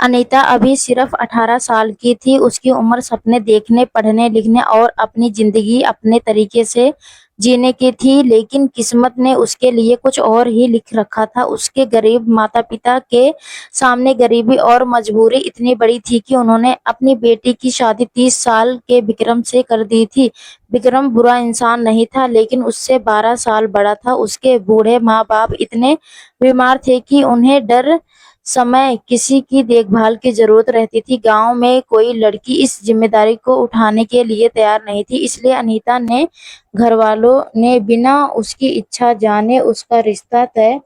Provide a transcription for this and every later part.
अनीता अभी सिर्फ 18 साल की थी। उसकी उम्र सपने देखने, पढ़ने लिखने और अपनी जिंदगी अपने तरीके से जीने की थी, लेकिन किस्मत ने उसके लिए कुछ और ही लिख रखा था। उसके गरीब माता पिता के सामने गरीबी और मजबूरी इतनी बड़ी थी कि उन्होंने अपनी बेटी की शादी 30 साल के विक्रम से कर दी थी। विक्रम बुरा इंसान नहीं था, लेकिन उससे 12 साल बड़ा था। उसके बूढ़े माँ बाप इतने बीमार थे कि उन्हें डर समय किसी की देखभाल की जरूरत रहती थी। गांव में कोई लड़की इस जिम्मेदारी को उठाने के लिए तैयार नहीं थी, इसलिए अनीता ने घरवालों ने बिना उसकी इच्छा जाने उसका रिश्ता तय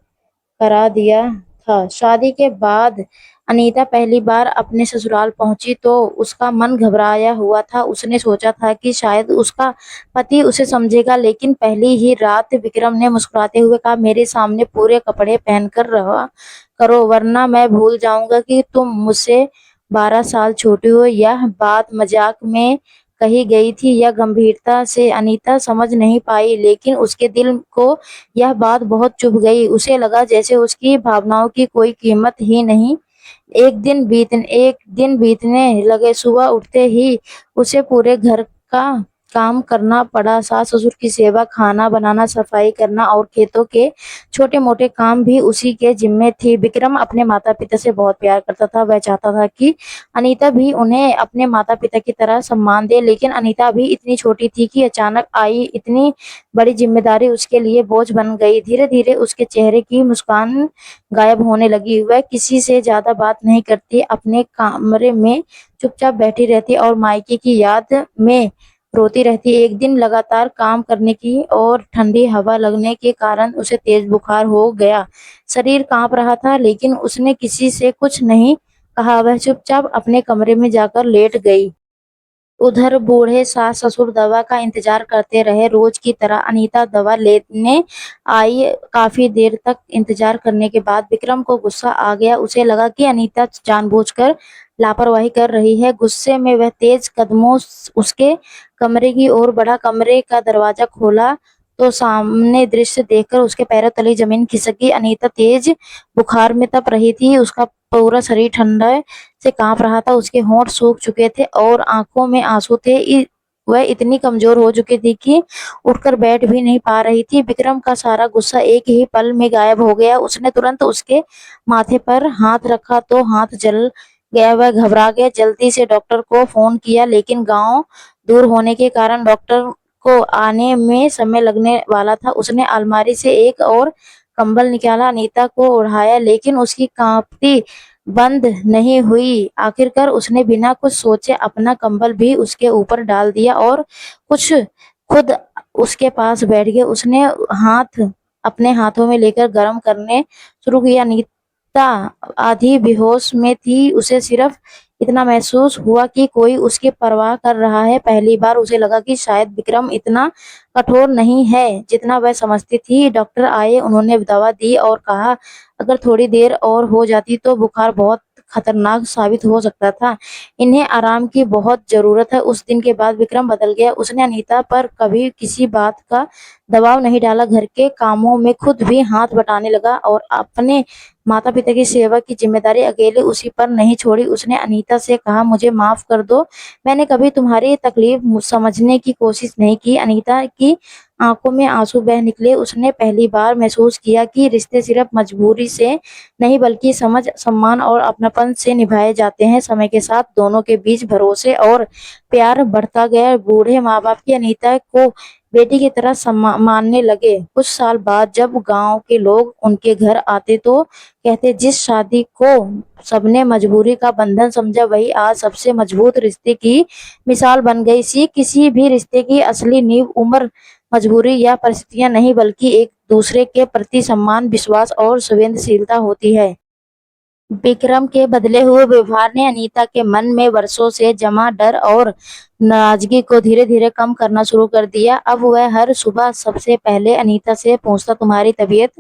करा दिया था। शादी के बाद अनीता पहली बार अपने ससुराल पहुंची तो उसका मन घबराया हुआ था। उसने सोचा था कि शायद उसका पति उसे समझेगा, लेकिन पहली ही रात विक्रम ने मुस्कुराते हुए कहा, मेरे सामने पूरे कपड़े पहनकर रहा करो, वरना मैं भूल जाऊंगा कि तुम मुझसे 12 साल छोटी हो। यह बात मजाक में कही गई थी या गंभीरता से अनीता समझ नहीं पाई, लेकिन उसके दिल को यह बात बहुत चुभ गई। उसे लगा जैसे उसकी भावनाओं की कोई कीमत ही नहीं। एक दिन बीतने लगे। सुबह उठते ही उसे पूरे घर का काम करना पड़ा। सास ससुर की सेवा, खाना बनाना, सफाई करना और खेतों के छोटे मोटे काम भी उसी के जिम्मे थी। विक्रम अपने माता पिता से बहुत प्यार करता था। वह चाहता था कि अनीता भी उन्हें अपने माता पिता की तरह सम्मान दे, लेकिन अनीता अभी इतनी छोटी थी कि अचानक आई इतनी बड़ी जिम्मेदारी उसके लिए बोझ बन गई। धीरे धीरे उसके चेहरे की मुस्कान गायब होने लगी। वह किसी से ज्यादा बात नहीं करती, अपने कमरे में चुपचाप बैठी रहती और मायके की याद में रोती रहती। एक दिन लगातार काम करने की और ठंडी हवा लगने के कारण उसे तेज बुखार हो गया। शरीर कांप रहा था, लेकिन उसने किसी से कुछ नहीं कहा। वह चुपचाप अपने कमरे में जाकर लेट गई। उधर बूढ़े सास ससुर दवा का इंतजार करते रहे। रोज की तरह अनीता दवा लेने आई। काफी देर तक इंतजार करने के बाद विक्रम को गुस्सा आ गया। उसे लगा कि अनीता जानबूझकर लापरवाही कर रही है। गुस्से में वह तेज कदमों उसके कमरे की ओर बढ़ा। कमरे का दरवाजा खोला तो सामने दृश्य देखकर उसके पैरों तले जमीन खिसक गई। अनीता तेज बुखार में तप रही थी। उसका पूरा शरीर ठंडा से कांप रहा था। उसके होंठ सूख चुके थे और आंखों में आंसू थे। वह इतनी कमजोर हो चुकी थी कि उठकर बैठ भी नहीं पा रही थी। विक्रम का सारा गुस्सा एक ही पल में गायब हो गया। उसने तुरंत उसके माथे पर हाथ रखा तो हाथ जल गया। वह घबरा गया। जल्दी से डॉक्टर को फोन किया, लेकिन गांव दूर होने के कारण डॉक्टर को आने में समय लगने वाला था। उसने अलमारी से एक और कंबल निकाला, अनीता को ओढ़ाया, लेकिन उसकी कांपती बंद नहीं हुई। आखिरकार उसने बिना कुछ सोचे अपना कंबल भी उसके ऊपर डाल दिया और कुछ खुद उसके पास बैठ गया। उसने हाथ अपने हाथों में लेकर गर्म करने शुरू किया। अनीता आधी बेहोश में थी। उसे सिर्फ इतना महसूस हुआ कि कोई उसकी परवाह कर रहा है। पहली बार उसे लगा कि शायद विक्रम इतना कठोर नहीं है जितना वह समझती थी। डॉक्टर आए, उन्होंने दवा दी और कहा अगर थोड़ी देर और हो जाती तो बुखार बहुत खतरनाक साबित हो सकता था। इन्हें आराम की बहुत जरूरत है। उस दिन के बाद विक्रम बदल गया। उसने अनीता पर कभी किसी बात का दबाव नहीं डाला। घर के कामों में खुद भी हाथ बटाने लगा और अपने माता पिता की सेवा की जिम्मेदारी अकेले उसी पर नहीं छोड़ी। उसने अनीता से कहा, मुझे माफ कर दो, मैंने कभी तुम्हारी तकलीफ समझने की कोशिश नहीं की। अनीता की आंखों में आंसू बह निकले। उसने पहली बार महसूस किया कि रिश्ते सिर्फ मजबूरी से नहीं बल्कि समझ, सम्मान और अपनापन से निभाए जाते हैं। समय के साथ दोनों के बीच भरोसे और प्यार बढ़ता गया। बूढ़े माँ बाप की अनीता को बेटी की तरह मानने लगे। कुछ साल बाद जब गांव के लोग उनके घर आते तो कहते, जिस शादी को सबने मजबूरी का बंधन समझा वही आज सबसे मजबूत रिश्ते की मिसाल बन गई। सी किसी भी रिश्ते की असली नींव उम्र, मजबूरी या परिस्थितियां नहीं बल्कि एक दूसरे के प्रति सम्मान, विश्वास और संवेदनशीलता होती है। विक्रम के बदले हुए व्यवहार ने अनीता के मन में वर्षों से जमा डर और नाराजगी को धीरे धीरे कम करना शुरू कर दिया। अब वह हर सुबह सबसे पहले अनीता से पूछता, तुम्हारी तबीयत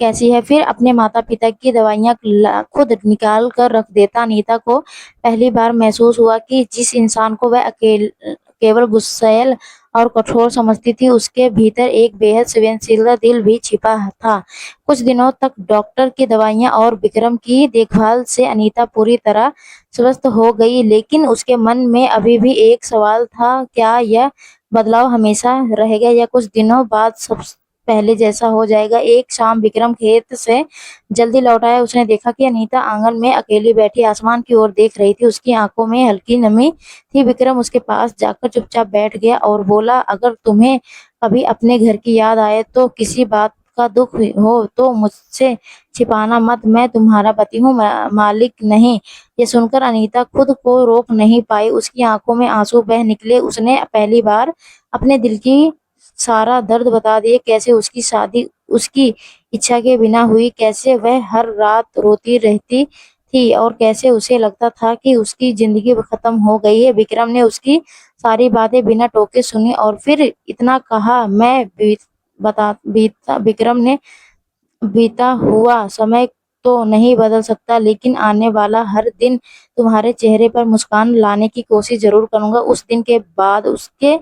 कैसी है? फिर अपने माता पिता की दवाइयां खुद निकाल कर रख देता। अनीता को पहली बार महसूस हुआ कि जिस इंसान को वह अकेले केवल गुस्सैल और कठोर समझती थी, उसके भीतर एक बेहद संवेदनशील दिल भी छिपा था। कुछ दिनों तक डॉक्टर की दवाइयां और विक्रम की देखभाल से अनीता पूरी तरह स्वस्थ हो गई, लेकिन उसके मन में अभी भी एक सवाल था, क्या यह बदलाव हमेशा रहेगा या कुछ दिनों बाद सब पहले जैसा हो जाएगा। एक शाम विक्रम खेत से जल्दी लौट आया। उसने देखा कि अनीता आंगन में अकेली बैठी आसमान की ओर देख रही थी। उसकी आंखों में हल्की नमी थी। विक्रम उसके पास जाकर चुपचाप बैठ गया और बोला, अगर तुम्हें कभी अपने घर की याद आए तो किसी बात का दुख हो तो मुझसे छिपाना मत। मैं तुम्हारा पति हूँ, मालिक नहीं। ये सुनकर अनीता खुद को रोक नहीं पाई। उसकी आंखों में आंसू बह निकले। उसने पहली बार अपने दिल की सारा दर्द बता दिए, कैसे उसकी शादी उसकी इच्छा के बिना हुई, कैसे वह हर रात रोती रहती थी और कैसे उसे लगता था कि उसकी जिंदगी खत्म हो गई है। विक्रम ने उसकी सारी बातें बिना टोके सुनी और फिर इतना कहा, मैं बीता विक्रम ने बीता हुआ समय तो नहीं बदल सकता, लेकिन आने वाला हर दिन तुम्हारे चेहरे पर मुस्कान लाने की कोशिश जरूर करूंगा। उस दिन के बाद उसके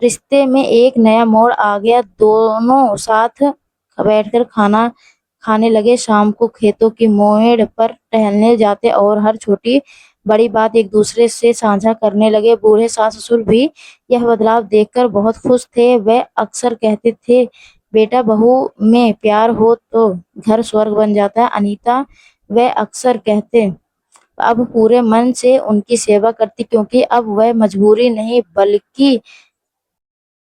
रिश्ते में एक नया मोड़ आ गया। दोनों साथ बैठकर खाना खाने लगे, शाम को खेतों की मोड़ पर टहलने जाते और हर छोटी बड़ी बात एक दूसरे से साझा करने लगे। बूढ़े सास ससुर भी यह बदलाव देखकर बहुत खुश थे। वे अक्सर कहते थे, बेटा बहू में प्यार हो तो घर स्वर्ग बन जाता है। अनीता वे अक्सर कहते अब पूरे मन से उनकी सेवा करती, क्योंकि अब वह मजबूरी नहीं बल्कि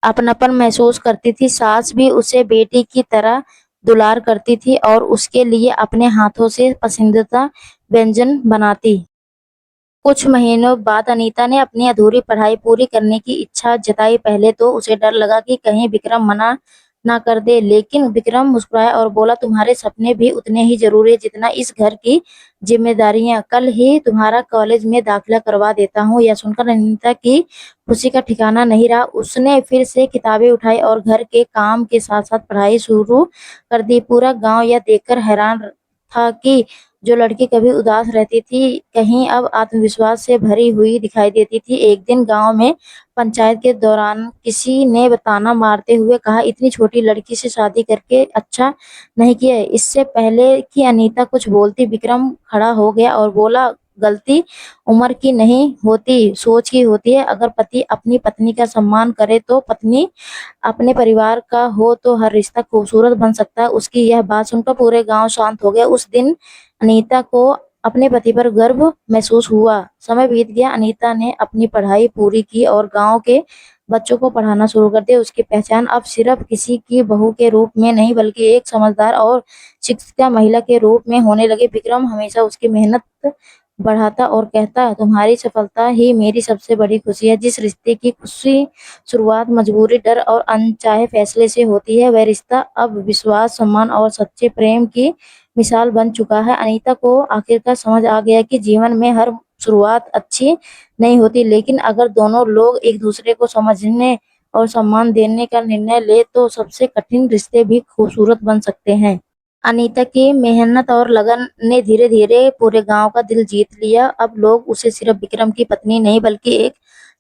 अपनापन महसूस करती थी। सास भी उसे बेटी की तरह दुलार करती थी और उसके लिए अपने हाथों से पसंदीदा व्यंजन बनाती। कुछ महीनों बाद अनीता ने अपनी अधूरी पढ़ाई पूरी करने की इच्छा जताई। पहले तो उसे डर लगा कि कहीं विक्रम मना ना कर दे, लेकिन विक्रम मुस्कुराया और बोला, तुम्हारे सपने भी उतने ही जरूरी है जितना इस घर की जिम्मेदारियां। कल ही तुम्हारा कॉलेज में दाखिला करवा देता हूँ। यह सुनकर अनीता की खुशी का ठिकाना नहीं रहा। उसने फिर से किताबें उठाई और घर के काम के साथ साथ पढ़ाई शुरू कर दी। पूरा गांव यह देखकर हैरान था कि जो लड़की कभी उदास रहती थी, कहीं अब आत्मविश्वास से भरी हुई दिखाई देती थी। एक दिन गांव में पंचायत के दौरान किसी ने ताना मारते हुए कहा, इतनी छोटी लड़की से शादी करके अच्छा नहीं किया। इससे पहले कि अनीता कुछ बोलती, विक्रम खड़ा हो गया और बोला, गलती उम्र की नहीं होती, सोच की होती है। अगर पति अपनी पत्नी का सम्मान करे तो पत्नी अपने परिवार का हो तो हर रिश्ता खूबसूरत बन सकता है। उसकी यह बात सुनकर पूरे गांव शांत हो गया। उस दिन अनीता को अपने पति पर गर्व महसूस हुआ। समय बीत गया, अनीता ने अपनी पढ़ाई पूरी की और गांव के बच्चों को पढ़ाना शुरू कर दिया। उसकी पहचान अब सिर्फ किसी की बहू के रूप में नहीं बल्कि एक समझदार और शिक्षित महिला के रूप में होने लगी। विक्रम हमेशा उसकी मेहनत बढ़ाता और कहता, तुम्हारी सफलता ही मेरी सबसे बड़ी खुशी है। जिस रिश्ते की खुशी शुरुआत मजबूरी, डर और अनचाहे फैसले से होती है, वह रिश्ता अब विश्वास, सम्मान और सच्चे प्रेम की मिसाल बन चुका है। अनीता को आखिरकार समझ आ गया कि जीवन में हर शुरुआत अच्छी नहीं होती, लेकिन अगर दोनों लोग एक दूसरे को समझने और सम्मान देने का निर्णय ले तो सबसे कठिन रिश्ते भी खूबसूरत बन सकते हैं। अनीता की मेहनत और लगन ने धीरे धीरे पूरे गांव का दिल जीत लिया। अब लोग उसे सिर्फ विक्रम की पत्नी नहीं बल्कि एक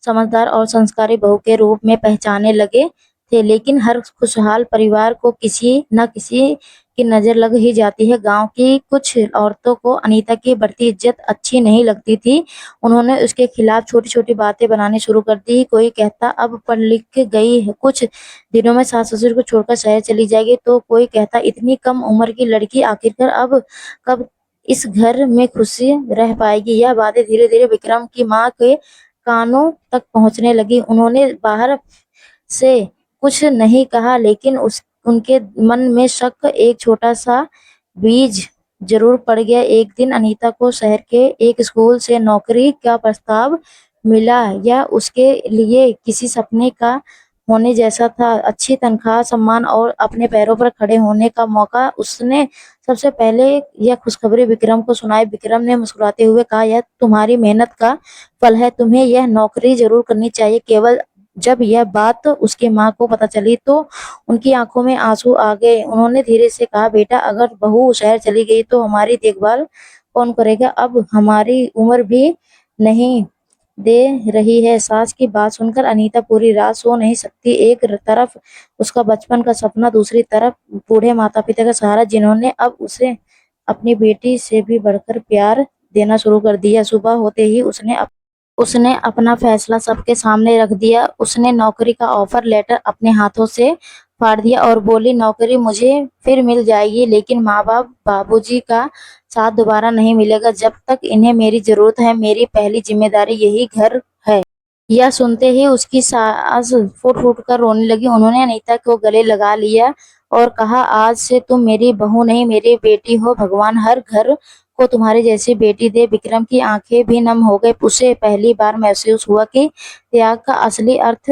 समझदार और संस्कारी बहू के रूप में पहचानने लगे थे। लेकिन हर खुशहाल परिवार को किसी न किसी की नजर लग ही जाती है। गांव की कुछ औरतों को अनीता की बढ़ती इज्जत अच्छी नहीं लगती थी। उन्होंने उसके खिलाफ छोटी छोटी बातें बनानी शुरू कर दी। कोई कहता, अब पढ़ लिख गई है, कुछ दिनों में सास ससुर को छोड़कर शहर चली जाएगी, तो कोई कहता, इतनी कम उम्र की लड़की आखिरकार अब कब इस घर में खुशी रह पाएगी। यह बातें धीरे धीरे विक्रम की माँ के कानों तक पहुंचने लगी। उन्होंने बाहर से कुछ नहीं कहा, लेकिन उस उनके मन में शक एक छोटा सा बीज जरूर पड़ गया। एक दिन अनीता को शहर के एक स्कूल से नौकरी का प्रस्ताव मिला। यह उसके लिए किसी सपने का होने जैसा था। अच्छी तनख्वाह, सम्मान और अपने पैरों पर खड़े होने का मौका। उसने सबसे पहले यह खुशखबरी विक्रम को सुनाई। विक्रम ने मुस्कुराते हुए कहा, यह तुम्हारी मेहनत का फल है, तुम्हें यह नौकरी जरूर करनी चाहिए। केवल जब यह बात उसकी माँ को पता चली तो उनकी आंखों में आंसू आ गए। उन्होंने धीरे से कहा, बेटा अगर बहू शहर चली गई तो हमारी देखभाल कौन करेगा? अब हमारी उम्र भी नहीं दे रही है। सास की बात सुनकर अनीता पूरी रात सो नहीं सकती। एक तरफ उसका बचपन का सपना, दूसरी तरफ बूढ़े माता पिता का सहारा जिन्होंने अब उसे अपनी बेटी से भी बढ़कर प्यार देना शुरू कर दिया। सुबह होते ही उसने अपना फैसला सबके सामने रख दिया। उसने नौकरी का ऑफर लेटर अपने हाथों से फाड़ दिया और बोली, नौकरी मुझे फिर मिल जाएगी, लेकिन माँ बाप बाबूजी का साथ दोबारा नहीं मिलेगा। जब तक इन्हें मेरी जरूरत है, मेरी पहली जिम्मेदारी यही घर है। यह सुनते ही उसकी सास फूट फूट कर रोने लगी। उन्होंने अनीता को गले लगा लिया और कहा, आज से तुम मेरी बहू नहीं, मेरी बेटी हो। भगवान हर घर को तुम्हारी जैसी बेटी दे। विक्रम की आंखें भी नम हो गई। उसे पहली बार महसूस हुआ कि त्याग का असली अर्थ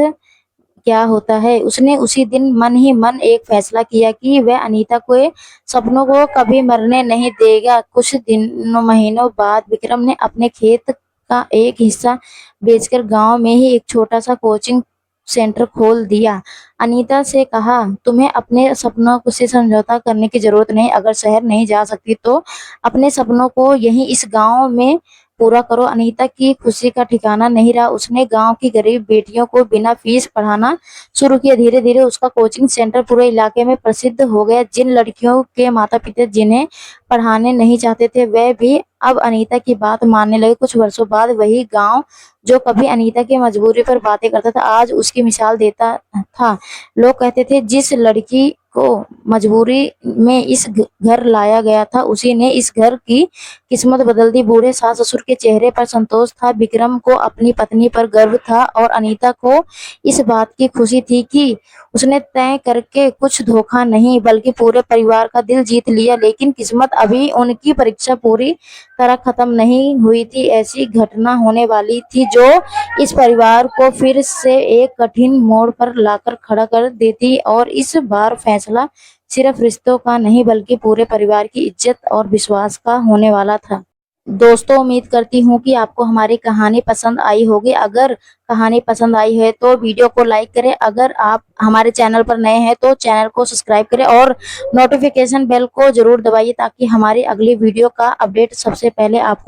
क्या होता है। उसने उसी दिन मन ही मन एक फैसला किया कि वह अनीता के सपनों को कभी मरने नहीं देगा। कुछ दिनों महीनों बाद विक्रम ने अपने खेत का एक हिस्सा बेचकर गांव में ही एक छोटा सा कोचिंग सेंटर खोल दिया। अनीता से कहा, तुम्हें अपने सपनों से समझौता करने की जरूरत नहीं। अगर शहर नहीं जा सकती तो अपने सपनों को यहीं इस गांव में पूरा करो। अनीता की खुशी का ठिकाना नहीं रहा। उसने गांव की गरीब बेटियों को बिना फीस पढ़ाना शुरू किया। धीरे धीरे उसका कोचिंग सेंटर पूरे इलाके में प्रसिद्ध हो गया। जिन लड़कियों के माता पिता जिन्हें पढ़ाने नहीं चाहते थे, वे भी अब अनीता की बात मानने लगे। कुछ वर्षों बाद वही गांव जो कभी अनीता की मजबूरी पर बातें करता था, आज उसकी मिसाल देता था। लोग कहते थे, जिस लड़की को मजबूरी में इस घर लाया गया था, उसी ने इस घर की किस्मत बदल दी। बूढ़े सास ससुर के चेहरे पर संतोष था। विक्रम को अपनी पत्नी पर गर्व था और अनीता को इस बात की खुशी थी कि उसने तय करके कुछ धोखा नहीं बल्कि पूरे परिवार का दिल जीत लिया। लेकिन किस्मत अभी उनकी परीक्षा पूरी तरह खत्म नहीं हुई थी। ऐसी घटना होने वाली थी जो इस परिवार को फिर से एक कठिन मोड़ पर लाकर खड़ा कर देती, और इस बार फैसला सिर्फ रिश्तों का नहीं बल्कि पूरे परिवार की इज्जत और विश्वास का होने वाला था। दोस्तों, उम्मीद करती हूँ कि आपको हमारी कहानी पसंद आई होगी। अगर कहानी पसंद आई है तो वीडियो को लाइक करें। अगर आप हमारे चैनल पर नए हैं तो चैनल को सब्सक्राइब करें और नोटिफिकेशन बेल को जरूर दबाइए ताकि हमारी अगली वीडियो का अपडेट सबसे पहले आपको